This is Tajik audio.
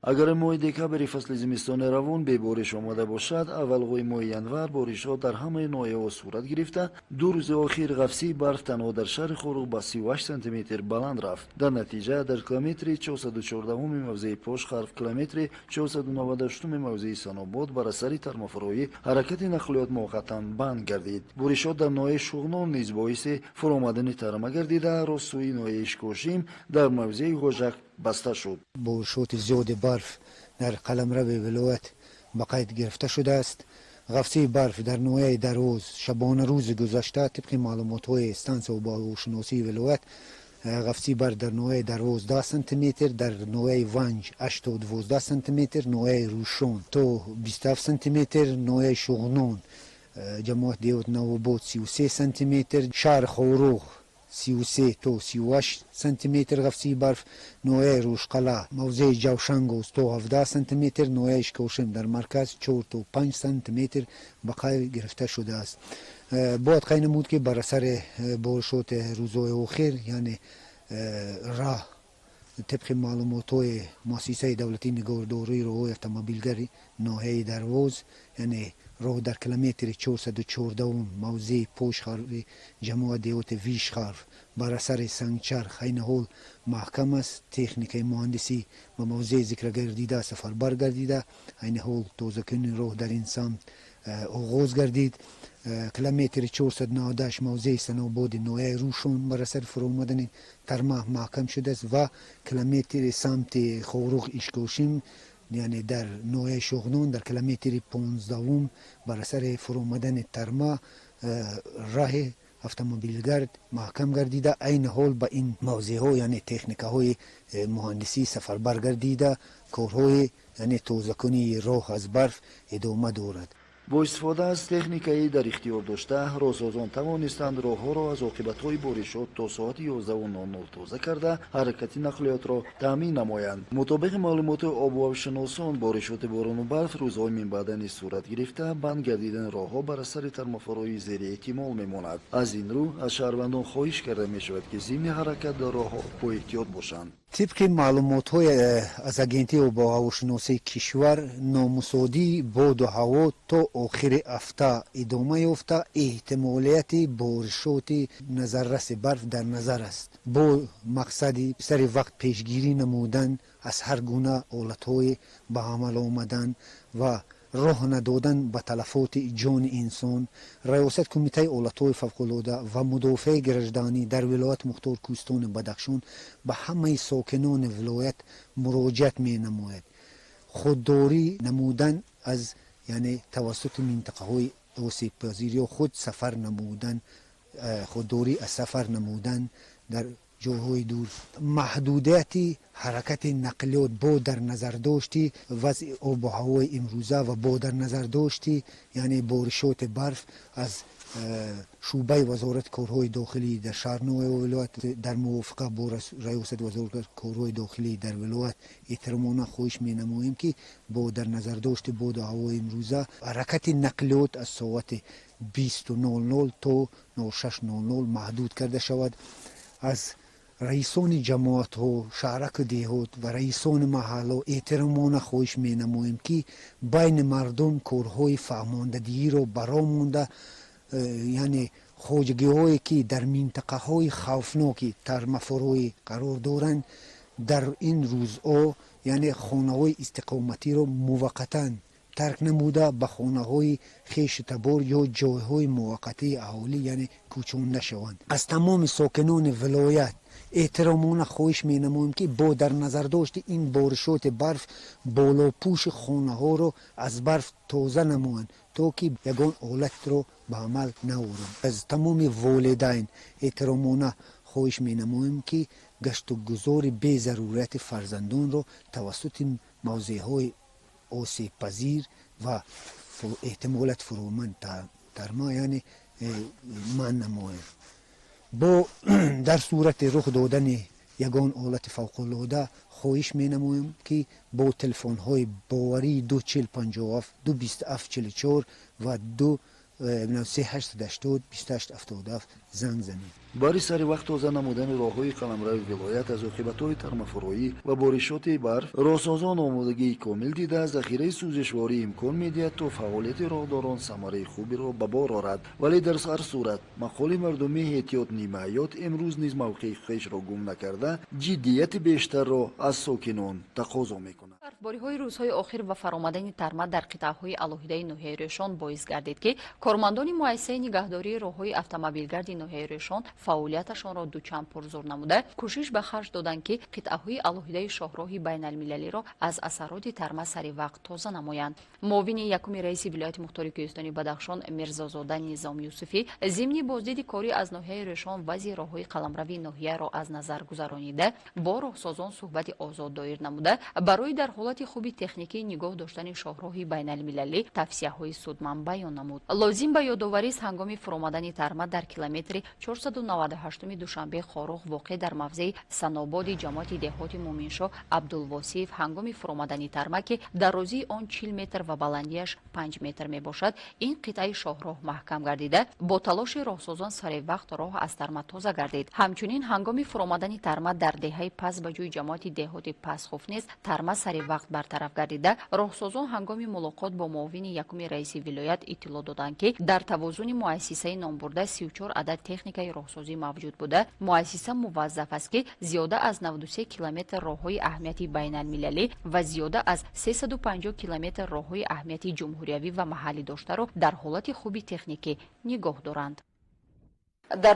اگر ماه دکامبر فصل زمستان روان به بارش آمده باشد، اول ماه ینور بارش‌ها در همه ناحیه‌ها صورت گرفته. دو روز اخیر قفسی برف تنها در شهر خوروغ با 38 سانتی متر بلند رفت. در نتیجه در کیلومتر 414 موضع پوشخرف، کیلومتر 498 موضع ساناباد بر اثر ترمافرویی حرکت نقلیات موقتا بند گردید. بارش‌ها در ناحیه شغنان نیز باعث فرآمدن ترما گردیده. راستوی ناحیه اشکاشیم در موضع غوژک بسته شد. بارشات زیاد برف در قلمرو ولایت به قید گرفته شده است. قفسی برف در ناحیه دروز شبانه روز گذشته طبق معلومات استانس و هواشناسی ولایت، قفسی برف در ناحیه دروز 10 سانتی متر، در ناحیه ونج 8 تا 12 سانتی متر، ناحیه روشون تا 27 سانتی متر، ناحیه شغنان جماعت دیوت نواباد 33 سانتی متر، شهر خوروغ 33 تا 38 سانتی متر قفسی برف، ناحیه روشقلا موضع جوشنگ تا 17 سانتی متر، ناحیه اشکاشم در مرکز 4 تا 5 سانتی متر به قید گرفته شده است. باید قید نمود که بر اثر بارشات روزهای اخیر یعنی راه طبق معلومات های مؤسسه دولتی نگهداری راههای اتومبیلگری ناحیه دروز یعنی راه در کیلومتر 414 موضع پوشخرف جماعت دیوت ویشخرف بر اثر سنگچرخ این حال محکم است. تکنیک مهندسی و موضع ذکر گردیده سفربر گردیده. این حال تازه‌کنی راه در این سمت آغاز گردید. کیلومتر 498 موضع سناباد ناحیه روشون بر اثر فرآمدن ترما محکم شده است و کیلومتر سمت خوروغ اشکاشیم یعنی در ناحیه شغنان در کیلومتر 15 بر اثر فرآمدن ترما راه اتومبیلگرد محکم گردیده. این حال به این موضع ها یعنی تکنیک های مهندسی سفربر گردیده. کارهای یعنی تازه‌کنی راه از برف ادامه دارد. با استفاده از تکنیکی در اختیار داشته، راهسازان توانستند راهها را از عاقبت‌های بارشات تا ساعت 11:00 تازه کرده حرکت نقلیات را تامین نمایند. مطابق معلومات آب و هواشناسان، بارشات باران و برف روزهای من بعد نیز صورت گرفته، بند گردیدن راهها بر اثر ترمافرویی زیر احتمال میماند. از این رو از شهروندان خواهش کرده میشود که ضمن حرکت در راهها با احتیاط باشند. طبق معلومات های از اگنتی و با هواشناسی کشور، نامساعدی باد و هوا تا آخر هفته ادامه یافته. احتمالیت بارشات نظررس برف در نظر است با مقصد سر وقت پیشگیری نمودن از هر گونه حالتهای به عمل آمدن و راه ندادن به تلفات جان انسان. ریاست کمیته حالتهای فوق‌العاده و مدافع گرجدانی در ولایت مختار کوهستان بدخشان به همه ساکنان ولایت مراجعت می نماید خودداری نمودن از یعنی توسط منطقه های آسیب پذیر یا خود سفر نمودن، خودداری از سفر نمودن در جاهای دور. محدودیت حرکت نقلیات با در نظر داشتی وضع آب و هوای امروزه و با در نظر داشتی یعنی بارشات برف از شعبه وزارت کارهای داخلی در شهرنامه ولایت در موافقه با ریاست وزارت کارهای داخلی در ولایت احترامانه خواهش می نماییم که با در نظر داشت باد و هوای امروزه حرکت نقلیات از ساعت 20:00 تا 06:00 محدود کرده شود. از رئیسان جماعت ها، شهرک دیهات و رئیسان محل ها احترامانه خواهش می نماییم که بین مردم کارهای فهماندگی را برآمونده یعنی خواجگی هایی که در منطقه های خوفناک ترمافرویی قرار دارند در این روزها یعنی خانه های استقامتی را موقتا ترک نموده به خانه های خیش تبار یا جای های موقتی اهالی یعنی کوچانده شوند. از تمام ساکنان ولایت احترامانه خواهش می نماییم که با در نظر داشت این بارشات برف بالا پوش خانه ها را از برف تازه نمایند تا که یگان حالت را به عمل نورند. از تمام والدین احترامانه خواهش می نماییم که گشت و گذار بی ضرورت فرزندان را توسط موضع های آسیب پذیر و احتمالات فرامند ترما یعنی من نماییم. با در صورت رخ دادن یگان حالت فوق‌العاده خواهش می نماییم که با تلفن های باوری 24057 22744 و 23880 2877 زنگ زنید. бари сари вақт тоза намудани роҳҳои қаламрави вилоят аз оқибатҳои тармафуроӣ ва боришоти барф роҳсозон омодагии комил дида захираи сӯзишворӣ имкон медиҳад то фаъолияти роҳдорон самараи хуберо ба бор орад, вале дар ҳар сурат мақоли мардумии эҳтиёт нимаҳаёт имрӯз низ мавқеи худро гум накарда ҷиддияти бештарро аз сокинон тақозо мекунад. барфбориҳои рӯзҳои охир ва фаромадани тарма дар қитъаҳои алоҳидаи ноҳияи решон боис гардид ки кормандони муассисаи нигаҳдории роҳҳои автомобилгарди ноҳияи решон фаъолияташонро дучанд пурзур намуда кӯшиш ба харҷ доданд ки қитъаҳои алоҳидаи шоҳроҳи байналмилалиро аз асароти тарма сари вақт тоза намоянд. муовини якуми раиси вилояти мухтори кӯҳистони Бадахшон Мирзозода Низом Юсуфӣ зимни боздиди корӣ аз ноҳияи решон вазъи роҳҳои қаламравии ноҳияро аз назар гузаронида бо роҳсозон суҳбати озод доир намуда барои дар ҳолати хуби техникии нигоҳ доштани шоҳроҳи байналмилалӣ тавсияҳои судманд баён намуд. лозим ба ёдоварист ҳангоми фуромадани тарма дар километри 498 душанбе хорух воқеъ дар мавзеи санободи ҷамоати деҳоти Муминшо Абдулвосиев ҳангоми фуромадани тарма ки дарозии он 40 метр ва баландияш 5 метр мебошад ин қитъаи шоҳроҳ маҳкам гардида бо талоши роҳсозон сари вақт роҳ аз тарма тоза гардид. ҳамчунин ҳангоми фуромадани тарма дар деҳаи пас ба ҷӯи ҷамоати деҳоти Пасхоф низ тарма сари вақт бартараф гардида роҳсозон ҳангоми мулоқот бо муовини якуми раиси вилоят иттилоъ доданд ки дар тавозуни муассисаи номбурда 34 адад техникаи роҳсозӣ мавҷуд буда муассиса муваззаф аст ки зиёда аз 93 километр роҳҳои аҳамияти байналмилалӣ ва зиёда аз 350 километр роҳҳои аҳамияти ҷумҳуриявӣ ва маҳаллӣ доштаро дар ҳолати хуби техникӣ нигоҳ доранд.